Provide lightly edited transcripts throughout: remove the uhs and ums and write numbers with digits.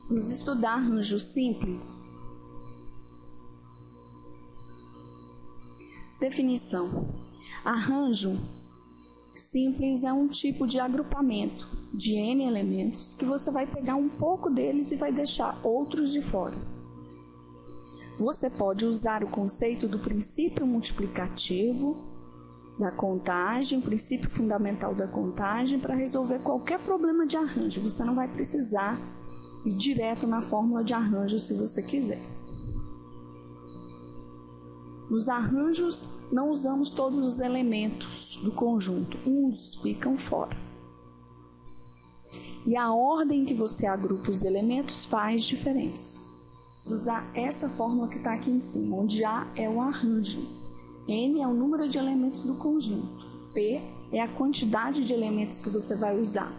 Vamos estudar arranjo simples. Definição: arranjo simples é um tipo de agrupamento de N elementos que você vai pegar um pouco deles e vai deixar outros de fora. Você pode usar o conceito do princípio multiplicativo da contagem, o princípio fundamental da contagem, para resolver qualquer problema de arranjo. Você não vai precisar ir direto na fórmula de arranjo se você quiser. Nos arranjos, não usamos todos os elementos do conjunto, uns ficam fora. E a ordem que você agrupa os elementos faz diferença. Vou usar essa fórmula que está aqui em cima, onde A é o arranjo, N é o número de elementos do conjunto, P é a quantidade de elementos que você vai usar.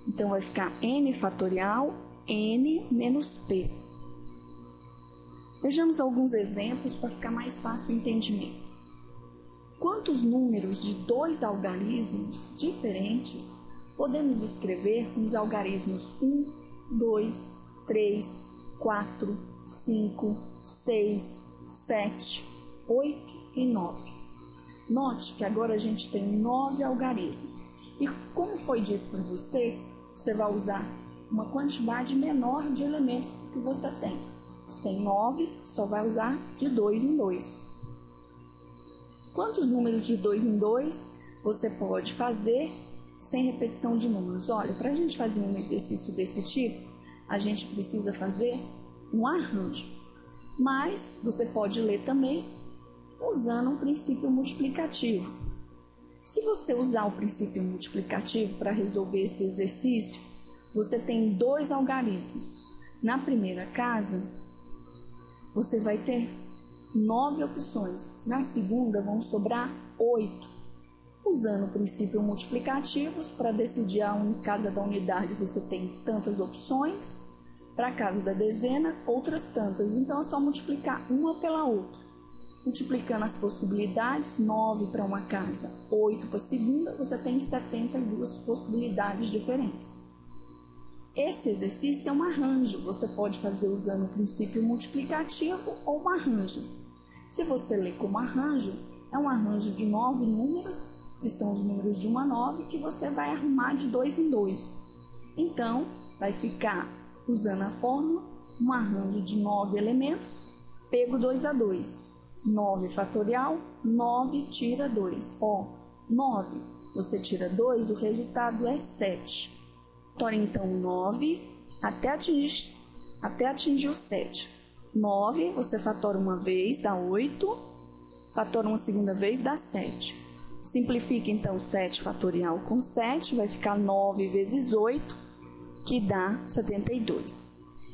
Então, vai ficar N fatorial, N menos P. Vejamos alguns exemplos para ficar mais fácil o entendimento. Quantos números de 2 algarismos diferentes podemos escrever com os algarismos 1, 2, 3, 4, 5, 6, 7, 8 e 9. Note que agora a gente tem 9 algarismos. E como foi dito por você, você vai usar uma quantidade menor de elementos que você tem. Se tem 9, só vai usar de 2 em 2. Quantos números de 2 em 2 você pode fazer sem repetição de números? Olha, para a gente fazer um exercício desse tipo, a gente precisa fazer um arranjo. Mas você pode ler também usando um princípio multiplicativo. Se você usar o princípio multiplicativo para resolver esse exercício, você tem 2 algarismos. Na primeira casa, você vai ter 9 opções. Na segunda, vão sobrar 8. Usando o princípio multiplicativo, para decidir a casa da unidade, você tem tantas opções. Para a casa da dezena, outras tantas. Então, é só multiplicar uma pela outra. Multiplicando as possibilidades, 9 para uma casa, 8 para a segunda, você tem 72 possibilidades diferentes. Esse exercício é um arranjo, você pode fazer usando o princípio multiplicativo ou um arranjo. Se você ler como arranjo, é um arranjo de 9 números, que são os números de 1 a 9, que você vai arrumar de 2 em 2. Então, vai ficar, usando a fórmula, um arranjo de 9 elementos, pego 2 a 2. 9 fatorial, 9 tira 2. 9, você tira 2, o resultado é 7. Fatora então 9 até atingir o 7. 9, você fatora uma vez, dá 8. Fatora uma segunda vez, dá 7. Simplifica então 7 fatorial com 7, vai ficar 9 vezes 8, que dá 72.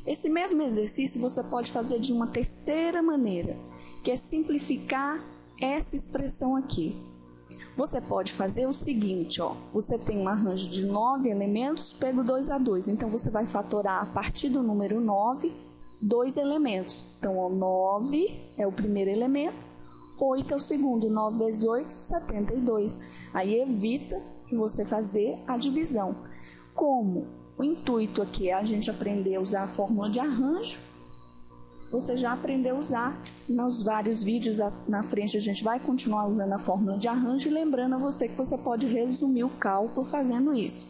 Esse mesmo exercício você pode fazer de uma terceira maneira, que é simplificar essa expressão aqui. Você pode fazer o seguinte, você tem um arranjo de 9 elementos, pego 2 a 2. Então, você vai fatorar a partir do número 9, 2 elementos. Então, 9 é o primeiro elemento, 8 é o segundo. 9 vezes 8, 72. Aí, evita você fazer a divisão. Como o intuito aqui é a gente aprender a usar a fórmula de arranjo, você já aprendeu a usar. Nos vários vídeos na frente a gente vai continuar usando a fórmula de arranjo e lembrando a você que você pode resumir o cálculo fazendo isso.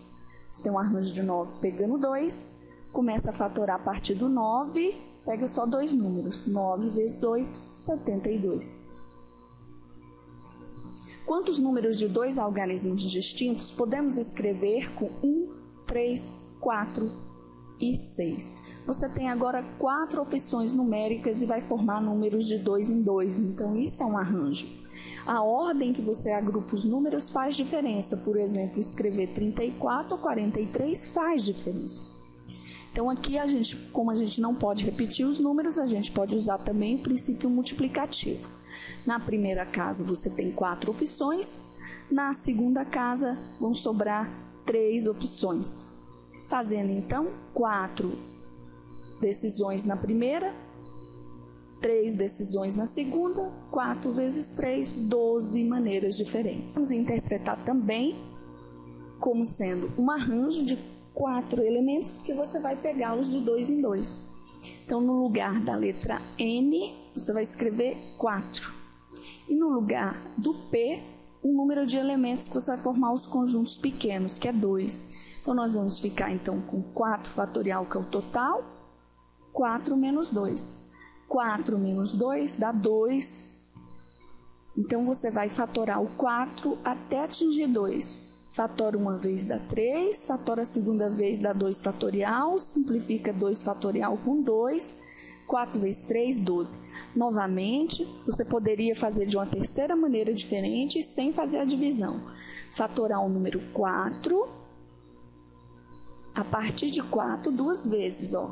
Você tem um arranjo de 9 pegando 2, começa a fatorar a partir do 9, pega só 2 números, 9 vezes 8, 72. Quantos números de 2 algarismos distintos podemos escrever com 1, 3, 4 e 6? Você tem agora 4 opções numéricas e vai formar números de 2 em 2. Então, isso é um arranjo. A ordem que você agrupa os números faz diferença. Por exemplo, escrever 34 ou 43 faz diferença. Então, aqui, como a gente não pode repetir os números, a gente pode usar também o princípio multiplicativo. Na primeira casa, você tem 4 opções. Na segunda casa, vão sobrar 3 opções. Fazendo, então, 4 decisões na primeira, 3 decisões na segunda, 4 vezes 3, 12 maneiras diferentes. Vamos interpretar também como sendo um arranjo de 4 elementos que você vai pegá-los de 2 em 2. Então, no lugar da letra N, você vai escrever 4. E no lugar do P, o número de elementos que você vai formar os conjuntos pequenos, que é 2. Então, nós vamos ficar então com 4 fatorial, que é o total, 4 menos 2. 4 menos 2 dá 2. Então, você vai fatorar o 4 até atingir 2. Fatora uma vez dá 3, fatora a segunda vez dá 2 fatorial, simplifica 2 fatorial com 2, 4 vezes 3, 12. Novamente, você poderia fazer de uma terceira maneira diferente, sem fazer a divisão. Fatorar o número 4, a partir de 4, duas vezes, ó.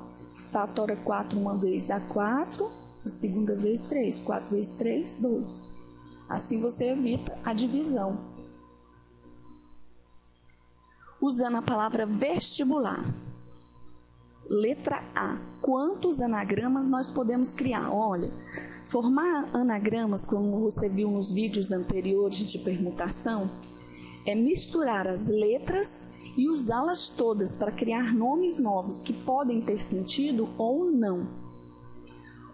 Fatora 4 uma vez dá 4, a segunda vez 3, 4 vezes 3, 12. Assim você evita a divisão. Usando a palavra vestibular. Letra A. Quantos anagramas nós podemos criar? Olha, formar anagramas, como você viu nos vídeos anteriores de permutação, é misturar as letras e usá-las todas para criar nomes novos que podem ter sentido ou não.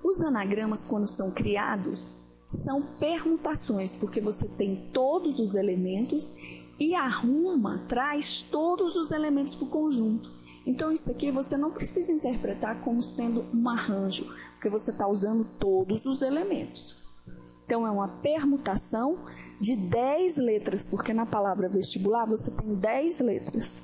Os anagramas, quando são criados, são permutações, porque você tem todos os elementos e traz todos os elementos para o conjunto. Então, isso aqui você não precisa interpretar como sendo um arranjo, porque você está usando todos os elementos. Então, é uma permutação de 10 letras, porque na palavra vestibular você tem 10 letras.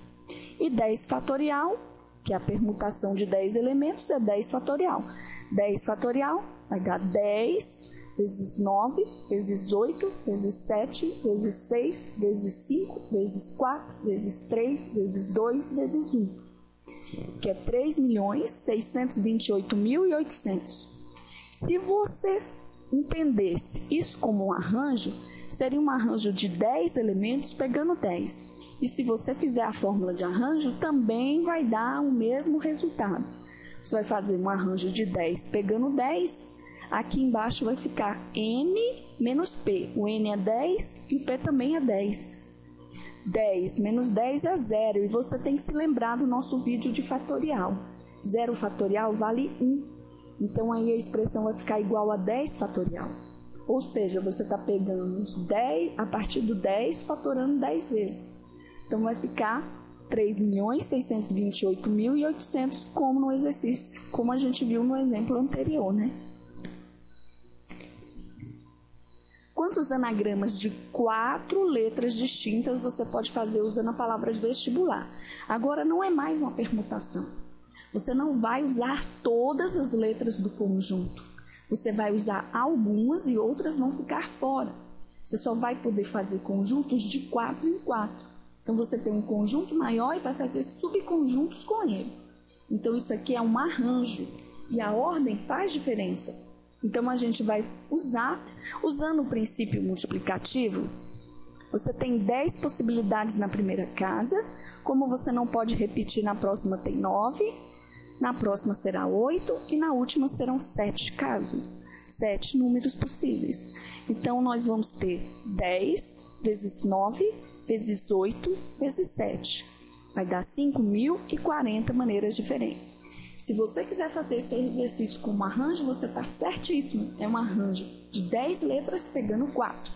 E 10 fatorial, que é a permutação de 10 elementos, é 10 fatorial. 10 fatorial vai dar 10 vezes 9, vezes 8, vezes 7, vezes 6, vezes 5, vezes 4, vezes 3, vezes 2, vezes 1, que é 3.628.800. Se você entendesse isso como um arranjo, seria um arranjo de 10 elementos pegando 10. E se você fizer a fórmula de arranjo, também vai dar o mesmo resultado. Você vai fazer um arranjo de 10 pegando 10. Aqui embaixo vai ficar N menos P. O N é 10 e o P também é 10. 10 menos 10 é 0. E você tem que se lembrar do nosso vídeo de fatorial. 0 fatorial vale 1. Então, aí a expressão vai ficar igual a 10 fatorial. Ou seja, você está pegando os 10, a partir do 10, fatorando 10 vezes. Então, vai ficar 3.628.800, como no exercício, como a gente viu no exemplo anterior, né? Quantos anagramas de 4 letras distintas você pode fazer usando a palavra de vestibular? Agora, não é mais uma permutação. Você não vai usar todas as letras do conjunto. Você vai usar algumas e outras vão ficar fora. Você só vai poder fazer conjuntos de 4 em 4. Então, você tem um conjunto maior e vai fazer subconjuntos com ele. Então, isso aqui é um arranjo e a ordem faz diferença. Então, a gente vai usando o princípio multiplicativo, você tem 10 possibilidades na primeira casa, como você não pode repetir, na próxima tem 9, na próxima será 8 e na última serão 7 casas, 7 números possíveis. Então, nós vamos ter 10 vezes 9 vezes 8 vezes 7. Vai dar 5.040 maneiras diferentes. Se você quiser fazer esse exercício com um arranjo, você está certíssimo. É um arranjo de 10 letras pegando 4.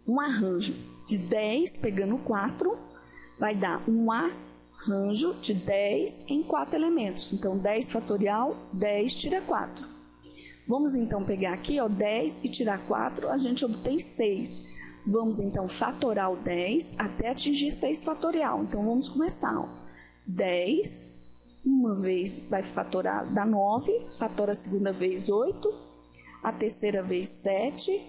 Um arranjo de 10 pegando 4 vai dar um arranjo de 10 em 4 elementos. Então, 10 fatorial, 10 tira 4. Vamos então pegar aqui, ó, 10 e tirar 4, a gente obtém 6. Vamos então fatorar o 10 até atingir 6 fatorial. Então, vamos começar, ó. 10, uma vez vai fatorar, dá 9, fatora a segunda vez 8, a terceira vez 7,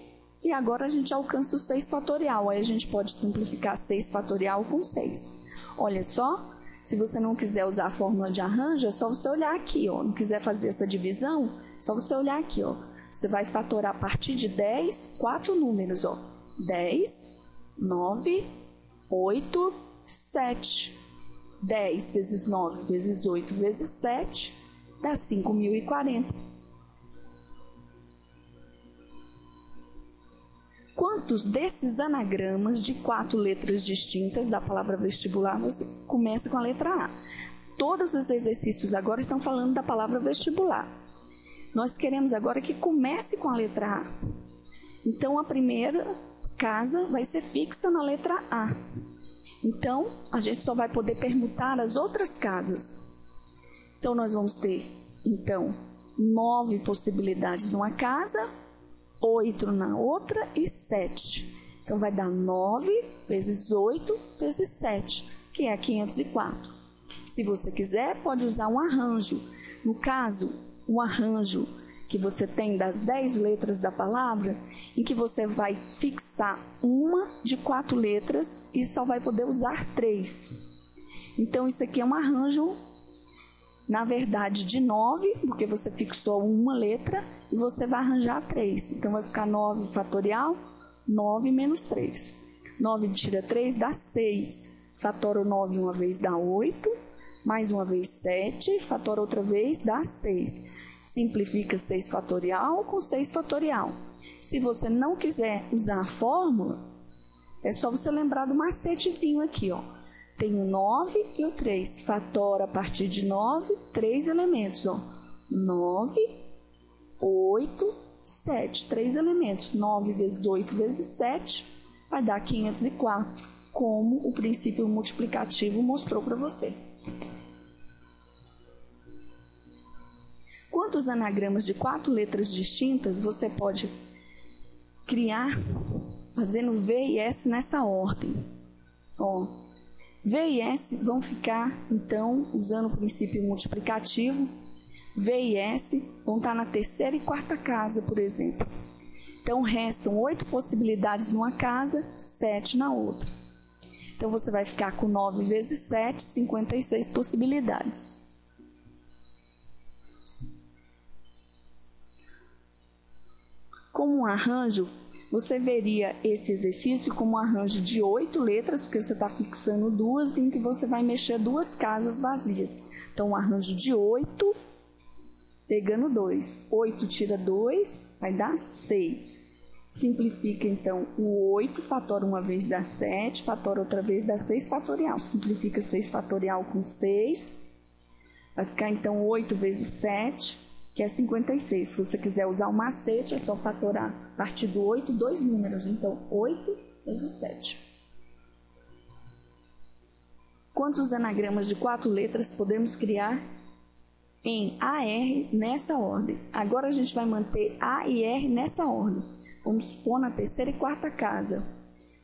e agora a gente alcança o 6 fatorial. Aí a gente pode simplificar 6 fatorial com 6. Olha só, se você não quiser usar a fórmula de arranjo, é só você olhar aqui, ó. Não quiser fazer essa divisão, é só você olhar aqui, ó. Você vai fatorar a partir de 10, 4 números, ó. 10, 9, 8, 7. 10 vezes 9 vezes 8 vezes 7 dá 5.040. quantos desses anagramas de 4 letras distintas da palavra vestibular você começa com a letra A. Todos os exercícios agora estão falando da palavra vestibular. Nós queremos agora que comece com a letra A. Então, a primeira casa vai ser fixa na letra A. Então, a gente só vai poder permutar as outras casas. Então, nós vamos ter, 9 possibilidades numa casa, 8 na outra e 7. Então, vai dar 9 vezes 8 vezes 7, que é 504. Se você quiser, pode usar um arranjo. No caso, um arranjo que você tem das 10 letras da palavra, em que você vai fixar uma de 4 letras e só vai poder usar 3. Então, isso aqui é um arranjo, na verdade, de 9, porque você fixou uma letra e você vai arranjar 3. Então, vai ficar 9 fatorial, 9 menos 3. 9 tira 3 dá 6. Fatora o 9 uma vez dá 8, mais uma vez 7, fatora outra vez dá 6. Simplifica 6 fatorial com 6 fatorial. Se você não quiser usar a fórmula, é só você lembrar do macetezinho aqui, ó. Tem o 9 e o 3. Fatora a partir de 9, 3 elementos, ó. 9, 8, 7. 3 elementos. 9 vezes 8 vezes 7 vai dar 504, como o princípio multiplicativo mostrou para você. Quantos anagramas de 4 letras distintas você pode criar fazendo V e S nessa ordem? Ó, V e S vão ficar, então, usando o princípio multiplicativo. V e S vão estar na terceira e quarta casa, por exemplo. Então, restam 8 possibilidades numa casa, 7 na outra. Então, você vai ficar com 9 vezes 7, 56 possibilidades. Como um arranjo, você veria esse exercício como um arranjo de 8 letras, porque você está fixando 2, em que você vai mexer 2 casas vazias. Então, um arranjo de 8, pegando 2. 8 tira 2, vai dar 6. Simplifica, então, o 8, fatora uma vez dá 7, fatora outra vez dá 6 fatorial. Simplifica 6 fatorial com 6, vai ficar, então, 8 vezes 7, que é 56. Se você quiser usar o macete, é só fatorar a partir do 8, 2 números. Então, 8 vezes 7. Quantos anagramas de 4 letras podemos criar em AR nessa ordem? Agora, a gente vai manter A e R nessa ordem. Vamos supor na terceira e quarta casa.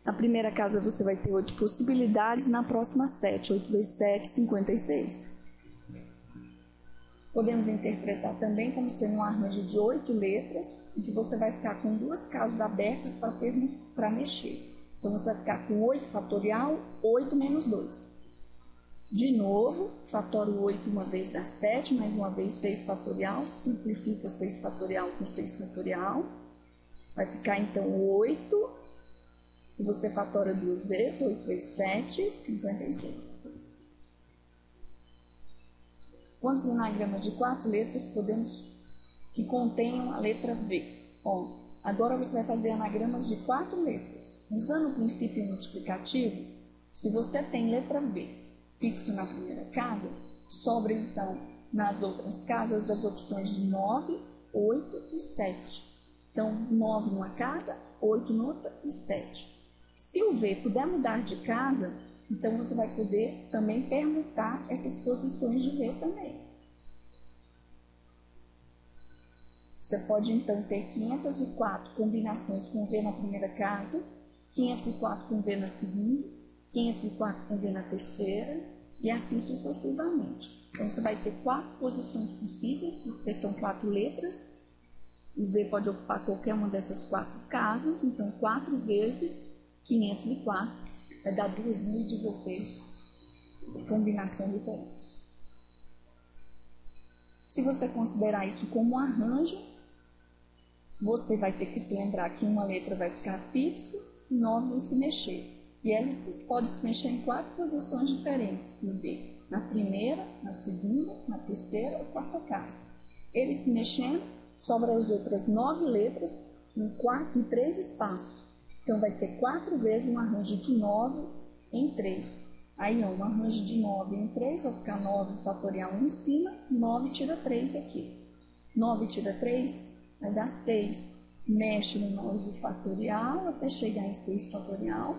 Na primeira casa, você vai ter 8 possibilidades, na próxima 7. 8 vezes 7, 56. Podemos interpretar também como sendo um arranjo de 8 letras, em que você vai ficar com 2 casas abertas para mexer. Então, você vai ficar com 8 fatorial, 8 menos 2. De novo, fatora o 8 uma vez dá 7, mais uma vez 6 fatorial, simplifica 6 fatorial com 6 fatorial. Vai ficar, então, 8, e você fatora 2 vezes, 8 vezes 7, 56. Quantos anagramas de 4 letras podemos que contenham a letra V? Ó, agora você vai fazer anagramas de 4 letras. Usando o princípio multiplicativo, se você tem letra V fixo na primeira casa, sobra então nas outras casas as opções de 9, 8 e 7. Então, 9 numa casa, 8 noutra e 7. Se o V puder mudar de casa, então, você vai poder também permutar essas posições de V também. Você pode, então, ter 504 combinações com V na primeira casa, 504 com V na segunda, 504 com V na terceira, e assim sucessivamente. Então, você vai ter 4 posições possíveis, porque são 4 letras. O V pode ocupar qualquer uma dessas 4 casas, então 4 vezes 504. Vai dar 2016 combinações diferentes. Se você considerar isso como um arranjo, você vai ter que se lembrar que uma letra vai ficar fixa e 9 vão se mexer. E elas podem se mexer em 4 posições diferentes no V. Na primeira, na segunda, na terceira ou quarta casa. Eles se mexendo, sobram as outras 9 letras em 3 espaços. Então, vai ser 4 vezes um arranjo de 9 em 3. Aí, ó, um arranjo de 9 em 3, vai ficar 9 fatorial em cima, 9 tira 3 aqui. 9 tira 3 vai dar 6. Mexe no 9 fatorial até chegar em 6 fatorial.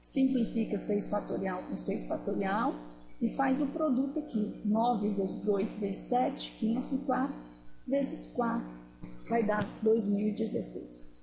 Simplifica 6 fatorial com 6 fatorial e faz o produto aqui. 9 vezes 8 vezes 7, 504 vezes 4, vai dar 2016.